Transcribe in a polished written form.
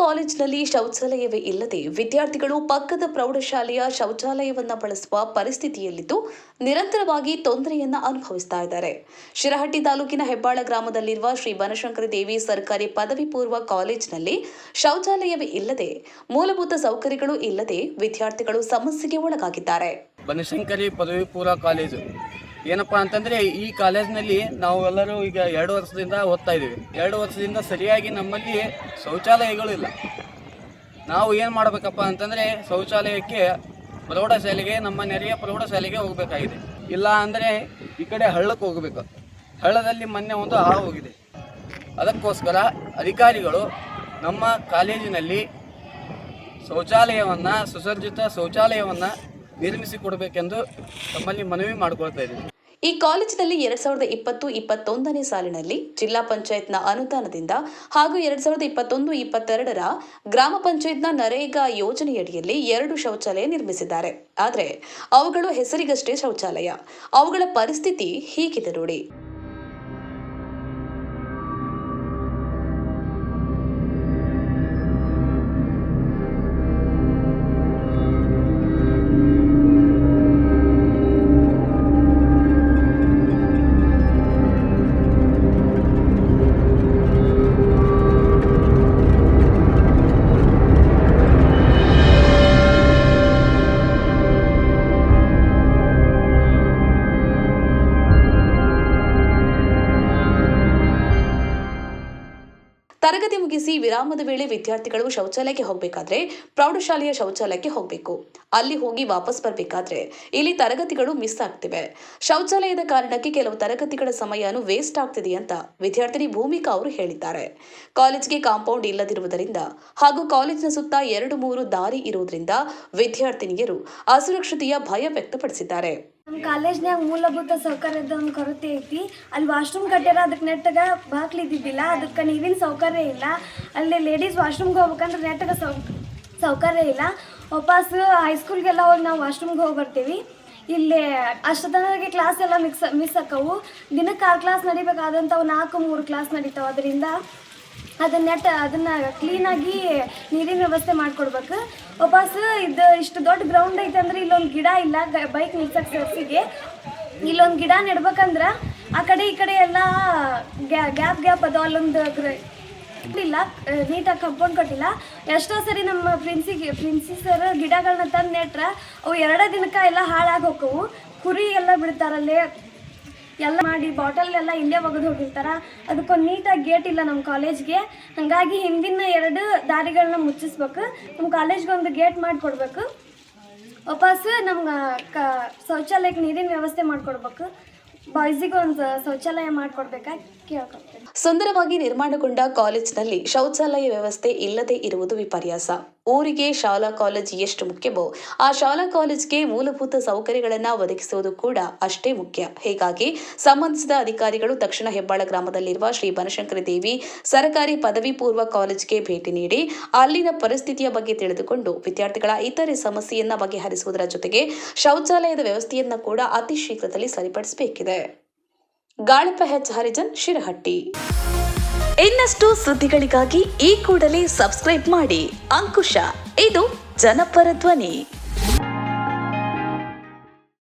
ಕಾಲೇಜಿನಲ್ಲಿ ಶೌಚಾಲಯವೇ ಇಲ್ಲದೆ ವಿದ್ಯಾರ್ಥಿಗಳು ಪಕ್ಕದ ಪ್ರೌಢಶಾಲೆಯ ಶೌಚಾಲಯವನ್ನು ಬಳಸುವ ಪರಿಸ್ಥಿತಿಯಲ್ಲಿದ್ದು ನಿರಂತರವಾಗಿ ತೊಂದರೆಯನ್ನ ಅನುಭವಿಸ್ತಾ ಇದ್ದಾರೆ. ಶಿರಹಟ್ಟಿ ತಾಲೂಕಿನ ಹೆಬ್ಬಾಳ ಗ್ರಾಮದಲ್ಲಿರುವ ಶ್ರೀ ಬನಶಂಕರಿ ದೇವಿ ಸರ್ಕಾರಿ ಪದವಿ ಪೂರ್ವ ಕಾಲೇಜಿನಲ್ಲಿ ಶೌಚಾಲಯವೇ ಇಲ್ಲದೆ ಮೂಲಭೂತ ಸೌಕರ್ಯಗಳು ಇಲ್ಲದೆ ವಿದ್ಯಾರ್ಥಿಗಳು ಸಮಸ್ಯೆಗೆ ಒಳಗಾಗಿದ್ದಾರೆ. ಬನಶಂಕರಿ ಪದವಿ ಪೂರ್ವ ಕಾಲೇಜು ಏನಪ್ಪಾ ಅಂತಂದ್ರೆ ಈ ಕಾಲೇಜಿನಲ್ಲಿ ನಾವು ಎಲ್ಲರೂ ಈಗ 2 ವರ್ಷದಿಂದ ಓದ್ತಾ ಇದ್ದೀವಿ. 2 ವರ್ಷದಿಂದ ಸರಿಯಾಗಿ ನಮ್ಮಲ್ಲಿ ಶೌಚಾಲಯಗಳು ಇಲ್ಲ. ನಾವು ಏನು ಮಾಡಬೇಕಪ್ಪ ಅಂತಂದರೆ ಶೌಚಾಲಯಕ್ಕೆ ಪ್ರೌಢಶಾಲೆಗೆ ನಮ್ಮ ನೆರೆಯ ಪ್ರೌಢಶಾಲೆಗೆ ಹೋಗಬೇಕಾಗಿದೆ. ಇಲ್ಲ ಅಂದರೆ ಈ ಕಡೆ ಹಳ್ಳಕ್ಕೆ ಹೋಗಬೇಕು. ಹಳ್ಳದಲ್ಲಿ ಮೊನ್ನೆ ಒಂದು ಹಾವು ಹೋಗಿದೆ. ಅದಕ್ಕೋಸ್ಕರ ಅಧಿಕಾರಿಗಳು ನಮ್ಮ ಕಾಲೇಜಿನಲ್ಲಿ ಶೌಚಾಲಯವನ್ನು ಸುಸಜ್ಜಿತ ಶೌಚಾಲಯವನ್ನು ನಿರ್ಮಿಸಿಕೊಡಬೇಕೆಂದು ತಮ್ಮಲ್ಲಿ ಮನವಿ ಮಾಡಿಕೊಳ್ತಾ ಇದ್ದೀವಿ. ಈ ಕಾಲೇಜಿನಲ್ಲಿ 2020-21ನೇ ಸಾಲಿನಲ್ಲಿ ಜಿಲ್ಲಾ ಪಂಚಾಯತ್ನ ಅನುದಾನದಿಂದ ಹಾಗೂ 2021-22ರ ಗ್ರಾಮ ಪಂಚಾಯತ್ನ ನರೇಗಾ ಯೋಜನೆಯಡಿಯಲ್ಲಿ 2 ಶೌಚಾಲಯ ನಿರ್ಮಿಸಿದ್ದಾರೆ. ಆದರೆ ಅವುಗಳು ಹೆಸರಿಗಷ್ಟೇ ಶೌಚಾಲಯ. ಅವುಗಳ ಪರಿಸ್ಥಿತಿ ಹೀಗಿದೆ ನೋಡಿ. ತರಗತಿ ಮುಗಿಸಿ ವಿರಾಮದ ವೇಳೆ ವಿದ್ಯಾರ್ಥಿಗಳು ಶೌಚಾಲಯಕ್ಕೆ ಹೋಗಬೇಕಾದ್ರೆ ಪ್ರೌಢಶಾಲೆಯ ಶೌಚಾಲಯಕ್ಕೆ ಹೋಗಬೇಕು. ಅಲ್ಲಿ ಹೋಗಿ ವಾಪಸ್ ಬರಬೇಕಾದ್ರೆ ಇಲ್ಲಿ ತರಗತಿಗಳು ಮಿಸ್ ಆಗ್ತಿವೆ. ಶೌಚಾಲಯದ ಕಾರಣಕ್ಕೆ ಕೆಲವು ತರಗತಿಗಳ ಸಮಯನೂ ವೇಸ್ಟ್ ಆಗ್ತಿದೆ ಅಂತ ವಿದ್ಯಾರ್ಥಿನಿ ಭೂಮಿಕಾ ಅವರು ಹೇಳಿದ್ದಾರೆ. ಕಾಲೇಜಿಗೆ ಕಾಂಪೌಂಡ್ ಇಲ್ಲದಿರುವುದರಿಂದ ಹಾಗೂ ಕಾಲೇಜಿನ ಸುತ್ತ 2-3 ದಾರಿ ಇರುವುದರಿಂದ ವಿದ್ಯಾರ್ಥಿನಿಯರು ಅಸುರಕ್ಷತೆಯ ಭಯ ವ್ಯಕ್ತಪಡಿಸಿದ್ದಾರೆ. ನಮ್ಮ ಕಾಲೇಜ್ನಾಗ ಮೂಲಭೂತ ಸೌಕರ್ಯದ ಒಂದು ಕೊರತೆ ಐತಿ. ಅಲ್ಲಿ ವಾಶ್ರೂಮ್ ಕಟ್ಟ್ಯಾರ, ಅದಕ್ಕೆ ನೆಟ್ಟಾಗ ಬಾಕ್ಲಿದ್ದಿದ್ದಿಲ್ಲ, ಅದಕ್ಕೆ ನೀರಿನ ಸೌಕರ್ಯ ಇಲ್ಲ. ಅಲ್ಲಿ ಲೇಡೀಸ್ ವಾಶ್ರೂಮ್ಗೆ ಹೋಗ್ಬೇಕಂದ್ರೆ ನೆಟ್ಟಾಗ ಸೌಕರ್ಯ ಇಲ್ಲ. ವಾಪಸ್ ಹೈಸ್ಕೂಲ್ಗೆಲ್ಲ ಹೋಗಿ ನಾವು ವಾಶ್ರೂಮ್ಗೆ ಹೋಗಿ ಬರ್ತೀವಿ. ಇಲ್ಲಿ ಅಷ್ಟೊತ್ತನಗೆ ಕ್ಲಾಸ್ ಎಲ್ಲ ಮಿಸ್ ಆಕ್ಕವು. ದಿನಕ್ಕೆ 6 ಕ್ಲಾಸ್ ನಡಿಬೇಕಾದಂಥವು 4-3 ಕ್ಲಾಸ್ ನಡೀತಾವೆ. ಅದರಿಂದ ಅದನ್ನು ಕ್ಲೀನಾಗಿ ನೀರಿನ ವ್ಯವಸ್ಥೆ ಮಾಡಿಕೊಡ್ಬೇಕು. ವಾಪಸ್ ಇಷ್ಟು ದೊಡ್ಡ ಗ್ರೌಂಡ್ ಐತೆ ಅಂದ್ರೆ ಇಲ್ಲೊಂದು ಗಿಡ ಇಲ್ಲ, ಬೈಕ್ ನಿಲ್ಸಕ್ಕೆ ಸರ್ಸಿಗೆ ಇಲ್ಲೊಂದು ಗಿಡ ನೆಡ್ಬೇಕಂದ್ರೆ ಆ ಕಡೆ ಈ ಕಡೆ ಎಲ್ಲ ಗ್ಯಾಪ್ ಅದು ಅಲ್ಲೊಂದು ಇಲ್ಲ, ನೀಟಾಗಿ ಕಂಪೌಂಡ್ ಕಟ್ಟಿಲ್ಲ. ಎಷ್ಟೋ ಸರಿ ನಮ್ಮ ಪ್ರಿನ್ಸಿ ಸರ್ ಗಿಡಗಳನ್ನ ತಂದು ನೆಟ್ರೆ ಅವು 2 ದಿನಕ್ಕೆ ಎಲ್ಲ ಹಾಳಾಗಿ ಹೋಕ್ಕವು. ಕುರಿ ಎಲ್ಲ ಬಿಡ್ತಾರಲ್ಲೇ ಎಲ್ಲ ಮಾಡಿ ಬಾಟಲ್ ಎಲ್ಲ ಇಲ್ಲೇ ಒಗೆದು ಹೋಗಿರ್ತಾರೆ. ಅದಕ್ಕೊಂದು ನೀಟಾಗಿ ಗೇಟ್ ಇಲ್ಲ ನಮ್ಮ ಕಾಲೇಜ್ಗೆ. ಹಾಗಾಗಿ ಹಿಂದಿನ 2 ದಾರಿಗಳನ್ನ ಮುಚ್ಚಿಸ್ಬೇಕು. ನಮ್ಮ ಕಾಲೇಜ್ಗೆ ಒಂದು ಗೇಟ್ ಮಾಡಿಕೊಡ್ಬೇಕು. ವಾಪಸ್ ನಮ್ಗೆ ಶೌಚಾಲಯಕ್ಕೆ ನೀರಿನ ವ್ಯವಸ್ಥೆ ಮಾಡಿಕೊಡ್ಬೇಕು. ಬಾಯ್ಸಿಗೆ ಒಂದು ಶೌಚಾಲಯ ಮಾಡಿಕೊಡ್ಬೇಕಾಗಿ ಕೇಳ್ಕೊಳ್ತೇನೆ. ಸುಂದರವಾಗಿ ನಿರ್ಮಾಣಗೊಂಡ ಕಾಲೇಜಿನಲ್ಲಿ ಶೌಚಾಲಯ ವ್ಯವಸ್ಥೆ ಇಲ್ಲದೆ ಇರುವುದು ವಿಪರ್ಯಾಸ. ಊರಿಗೆ ಶಾಲಾ ಕಾಲೇಜ್ ಎಷ್ಟು ಮುಖ್ಯವೋ ಆ ಶಾಲಾ ಕಾಲೇಜ್ಗೆ ಮೂಲಭೂತ ಸೌಕರ್ಯಗಳನ್ನು ಒದಗಿಸುವುದು ಕೂಡ ಅಷ್ಟೇ ಮುಖ್ಯ. ಹೀಗಾಗಿ ಸಂಬಂಧಿಸಿದ ಅಧಿಕಾರಿಗಳು ತಕ್ಷಣ ಹೆಬ್ಬಾಳ ಗ್ರಾಮದಲ್ಲಿರುವ ಶ್ರೀ ಬನಶಂಕರಿ ದೇವಿ ಸರ್ಕಾರಿ ಪದವಿ ಪೂರ್ವ ಕಾಲೇಜಿಗೆ ಭೇಟಿ ನೀಡಿ ಅಲ್ಲಿನ ಪರಿಸ್ಥಿತಿಯ ಬಗ್ಗೆ ತಿಳಿದುಕೊಂಡು ವಿದ್ಯಾರ್ಥಿಗಳ ಇತರೆ ಸಮಸ್ಯೆಯನ್ನ ಬಗೆಹರಿಸುವುದರ ಜೊತೆಗೆ ಶೌಚಾಲಯದ ವ್ಯವಸ್ಥೆಯನ್ನ ಕೂಡ ಅತಿ ಶೀಘ್ರದಲ್ಲಿ ಸರಿಪಡಿಸಬೇಕಿದೆ. ಗಾಳಪ್ಪ ಹರಿಜನ್, ಶಿರಹಟ್ಟಿ. ಇನ್ನಷ್ಟು ಸುದ್ದಿಗಳಿಗಾಗಿ ಈ ಕೂಡಲೇ ಸಬ್ಸ್ಕ್ರೈಬ್ ಮಾಡಿ. ಅಂಕುಶ, ಇದು ಜನಪರ ಧ್ವನಿ.